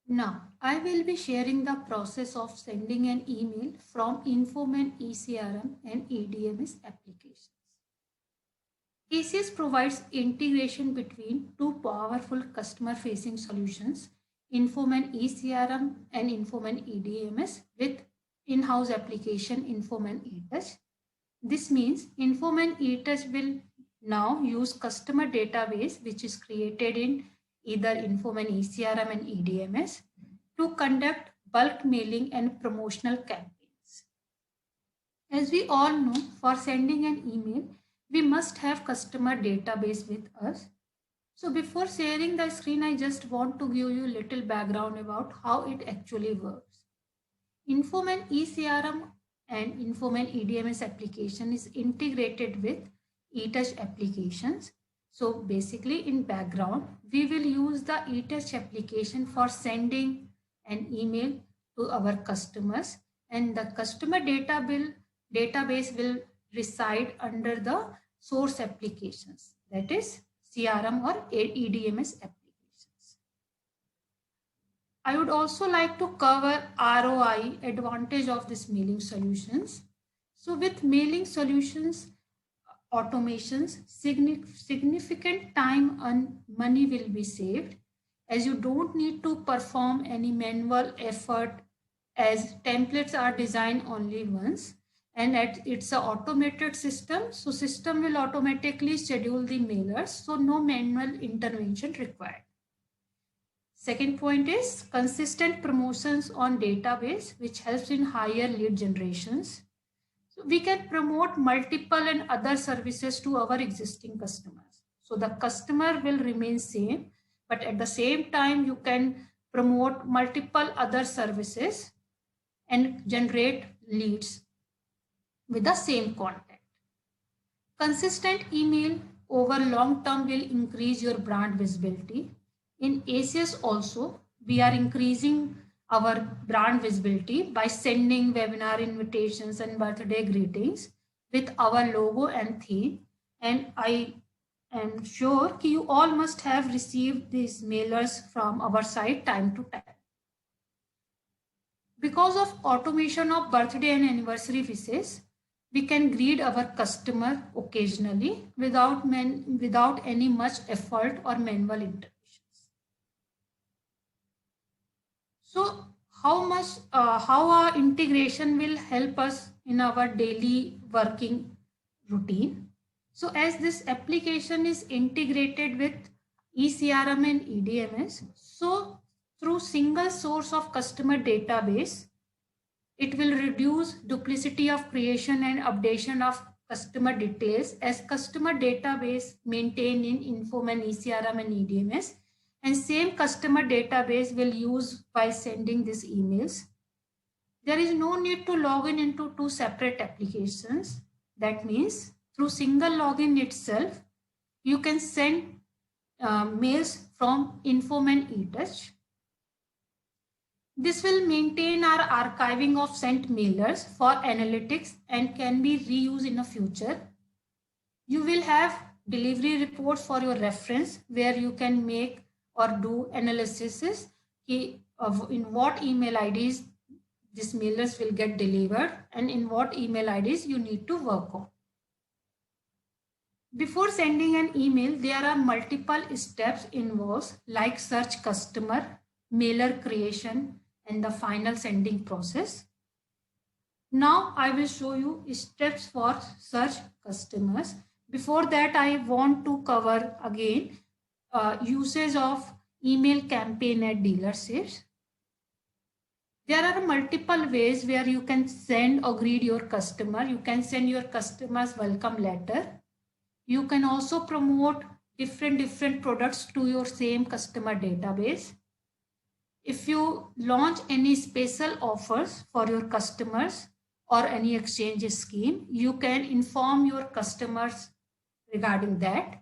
Now, I will be sharing the process of sending an email from Infoman eCRM and EDMS applications. ACS provides integration between two powerful customer-facing solutions, Infoman eCRM and Infoman EDMS, with in-house application Infoman eTouch. This means Infoman eTouch will now use customer database which is created in either Infoman eCRM and EDMS to conduct bulk mailing and promotional campaigns. As we all know, for sending an email, we must have customer database with us. So before sharing the screen, I just want to give you a little background about how it actually works. Infoman eCRM and Infoman EDMS application is integrated with eTouch applications. So basically in background, we will use the eTouch application for sending an email to our customers, and the customer database will reside under the source applications, that is CRM or EDMS applications. I would also like to cover ROI, advantage of this mailing solutions. So with mailing solutions, automations, significant time and money will be saved, as you don't need to perform any manual effort, as templates are designed only once, and it's an automated system, so system will automatically schedule the mailers, so no manual intervention required. Second point is consistent promotions on database, which helps in higher lead generations. So we can promote multiple and other services to our existing customers. So the customer will remain same, but at the same time you can promote multiple other services and generate leads with the same contact. Consistent email over long term will increase your brand visibility. In ACS also, we are increasing our brand visibility by sending webinar invitations and birthday greetings with our logo and theme. And I am sure you all must have received these mailers from our site time to time. Because of automation of birthday and anniversary wishes, we can greet our customer occasionally without any much effort or manual interventions. So how our integration will help us in our daily working routine? So as this application is integrated with eCRM and EDMS, so through single source of customer database, it will reduce duplicity of creation and updation of customer details, as customer database maintained in Infoman eCRM and EDMS, and same customer database will use by sending these emails. There is no need to log in into two separate applications. That means through single login itself, you can send mails from Infoman eTouch. This will maintain our archiving of sent mailers for analytics and can be reused in the future. You will have delivery reports for your reference, where you can make or do analysis of in what email IDs these mailers will get delivered and in what email IDs you need to work on. Before sending an email, there are multiple steps involved, like search customer, mailer creation, and the final sending process. Now I will show you steps for search customers. Before that, I want to cover again usage of email campaign at dealerships. There are multiple ways where you can send or greet your customer. You can send your customers welcome letter. You can also promote different products to your same customer database. If you launch any special offers for your customers or any exchange scheme, you can inform your customers regarding that.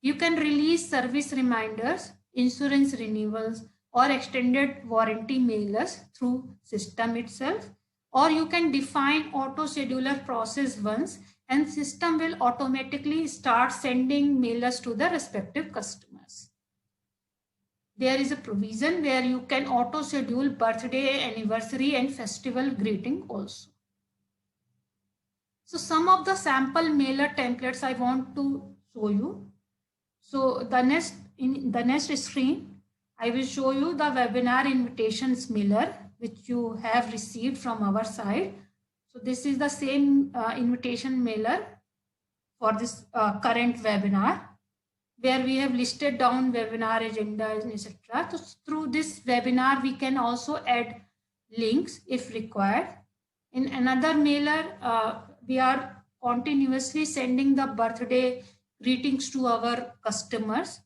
You can release service reminders, insurance renewals, or extended warranty mailers through system itself, or you can define auto scheduler process once, and system will automatically start sending mailers to the respective customers. there is a provision where you can auto schedule birthday, anniversary and festival greeting also. So some of the sample mailer templates I want to show you. So in the next screen, I will show you the webinar invitations mailer which you have received from our side. So this is the same invitation mailer for this current webinar, where we have listed down webinar agenda, etc. So through this webinar, we can also add links if required. In another mailer, we are continuously sending the birthday greetings to our customers.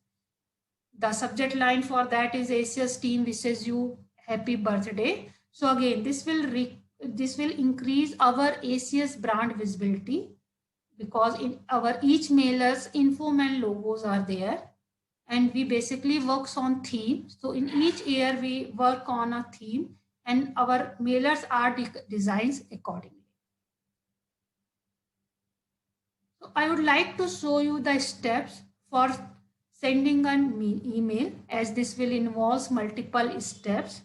The subject line for that is ACS team wishes you happy birthday. So again, this will increase our ACS brand visibility, because in our each mailers info and logos are there, and we basically works on theme. So in each year we work on a theme and our mailers are designed accordingly. So I would like to show you the steps for sending an email, as this will involve multiple steps.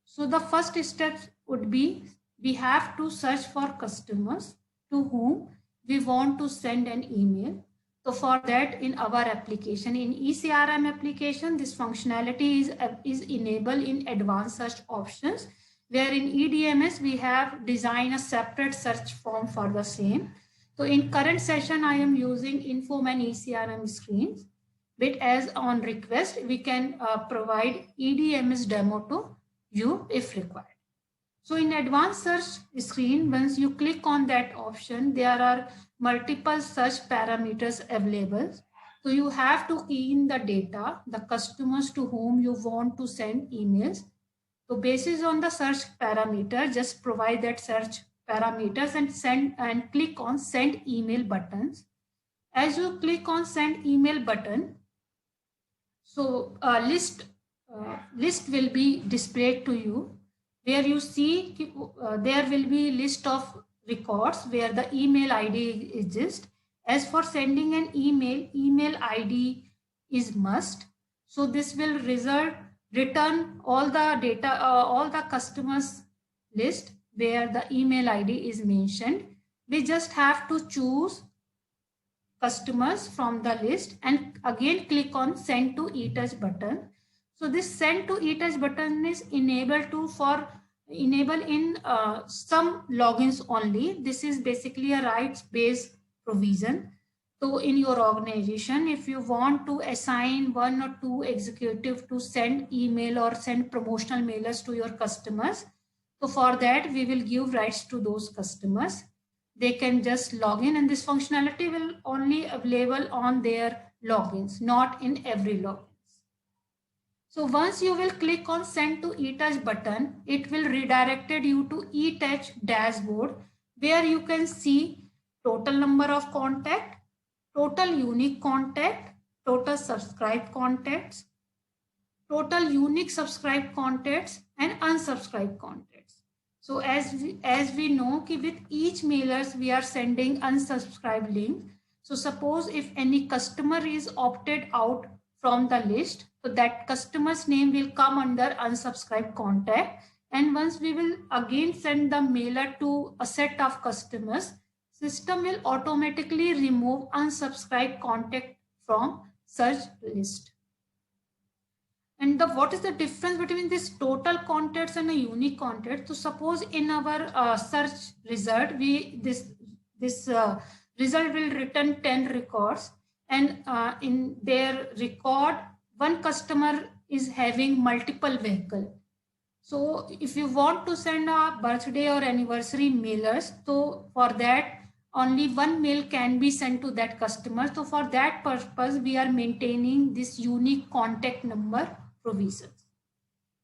So the first step would be, we have to search for customers to whom we want to send an email. So for that, in our application, in eCRM application, this functionality is enabled in advanced search options, where in eDMS we have designed a separate search form for the same. So in current session, I am using Infoman eCRM screens, but as on request, we can provide eDMS demo to you if required. So in advanced search screen, once you click on that option, there are multiple search parameters available. So you have to key in the data, the customers to whom you want to send emails. So basis on the search parameter, just provide that search parameters and click on send email buttons. As you click on send email button, so a list will be displayed to you, where you see there will be list of records where the email ID exists. As for sending an email ID is must. So this will return all the data, all the customers list where the email ID is mentioned. We just have to choose customers from the list and again click on send to eTouch button. So this send to eTouch button is enabled in some logins only. This is basically a rights-based provision. So in your organization, if you want to assign 1 or 2 executives to send email or send promotional mailers to your customers, so for that we will give rights to those customers. They can just log in, and this functionality will only available on their logins, not in every login. So once you will click on send to eTouch button, it will redirected you to eTouch dashboard, where you can see total number of contact, total unique contact, total subscribed contacts, total unique subscribed contacts and unsubscribed contacts. So as we know कि with each mailers we are sending unsubscribed link. So suppose if any customer is opted out from the list, so that customer's name will come under unsubscribed contact. And once we will again send the mailer to a set of customers, system will automatically remove unsubscribed contact from such list. And what is the difference between this total contacts and a unique contact? So suppose in our search result, this result will return 10 records, and in their record, one customer is having multiple vehicle. So if you want to send a birthday or anniversary mailers, so for that only one mail can be sent to that customer. So for that purpose, we are maintaining this unique contact number provisions.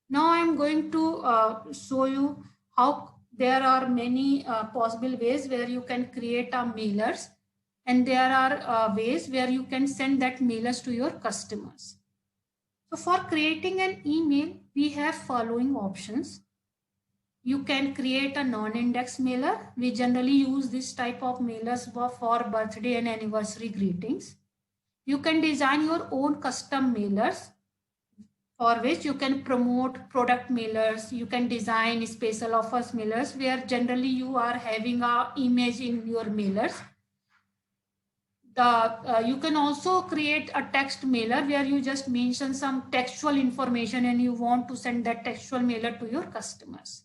Now I'm going to show you how there are many possible ways where you can create a mailers, and there are ways where you can send that mailers to your customers. So for creating an email, we have following options. You can create a non-index mailer. We generally use this type of mailers for birthday and anniversary greetings. You can design your own custom mailers for which you can promote product mailers, you can design special offers mailers where generally you are having an image in your mailers. You can also create a text mailer where you just mention some textual information and you want to send that textual mailer to your customers.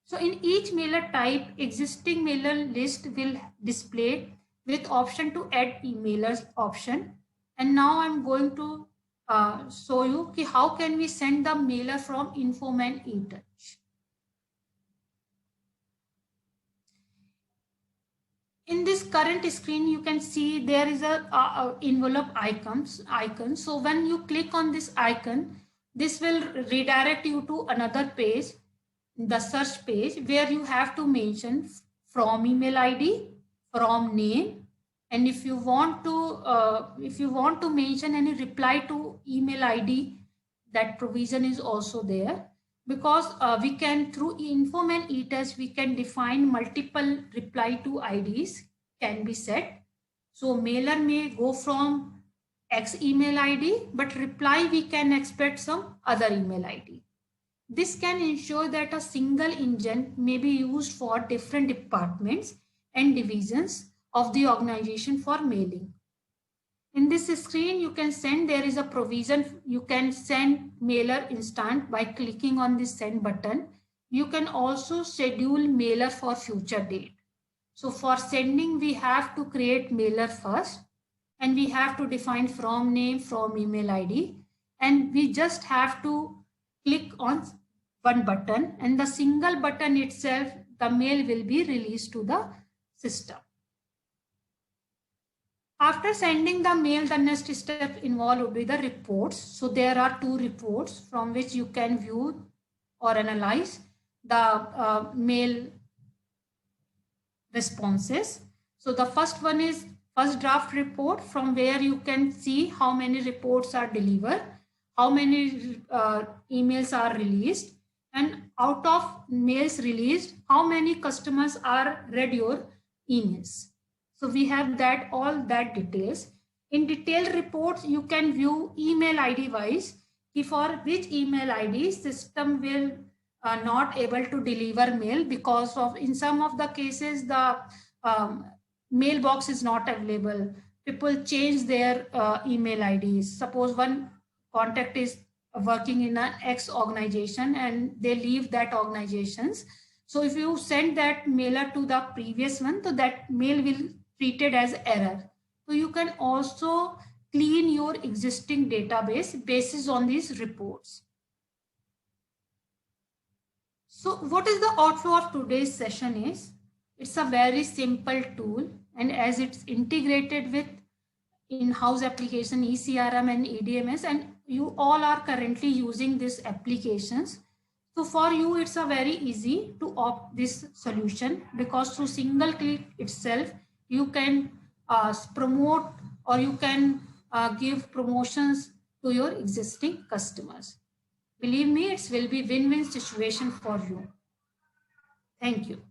So in each mailer type, existing mailer list will display with option to add emailers option. And now I'm going to show you how can we send the mailer from Informan eTouch. In this current screen, you can see there is a envelope icon. So when you click on this icon, this will redirect you to another page, the search page, where you have to mention from email ID, from name, and if you want to mention any reply to email ID, that provision is also there. Because we can, through Informan eTouch, we can define multiple reply to IDs can be set. So mailer may go from X email ID, but reply we can expect some other email ID. This can ensure that a single engine may be used for different departments and divisions of the organization for mailing. In this screen, you can send, there is a provision, you can send mailer instant by clicking on this send button. You can also schedule mailer for future date. So for sending, we have to create mailer first and we have to define from name, from email ID, and we just have to click on one button, and the single button itself, the mail will be released to the system. After sending the mail, the next step involved would be the reports. So there are 2 reports from which you can view or analyze the mail responses. So the first one is first draft report, from where you can see how many reports are delivered, how many emails are released, and out of mails released, how many customers are read your emails. So we have that, all that details. In detailed reports, you can view email ID wise, for which email ID system will not able to deliver mail because of, in some of the cases, the mailbox is not available. People change their email IDs. Suppose one contact is working in an X organization and they leave that organizations. So if you send that mailer to the previous one, so that mail will treated as error. So you can also clean your existing database basis on these reports. So what is the outflow of today's session is, it's a very simple tool, and as it's integrated with in-house application ECRM and EDMS, and you all are currently using these applications. So for you, it's a very easy to opt this solution, because through single click itself, you can promote, or you can give promotions to your existing customers. Believe me, it will be win-win situation for you. Thank you.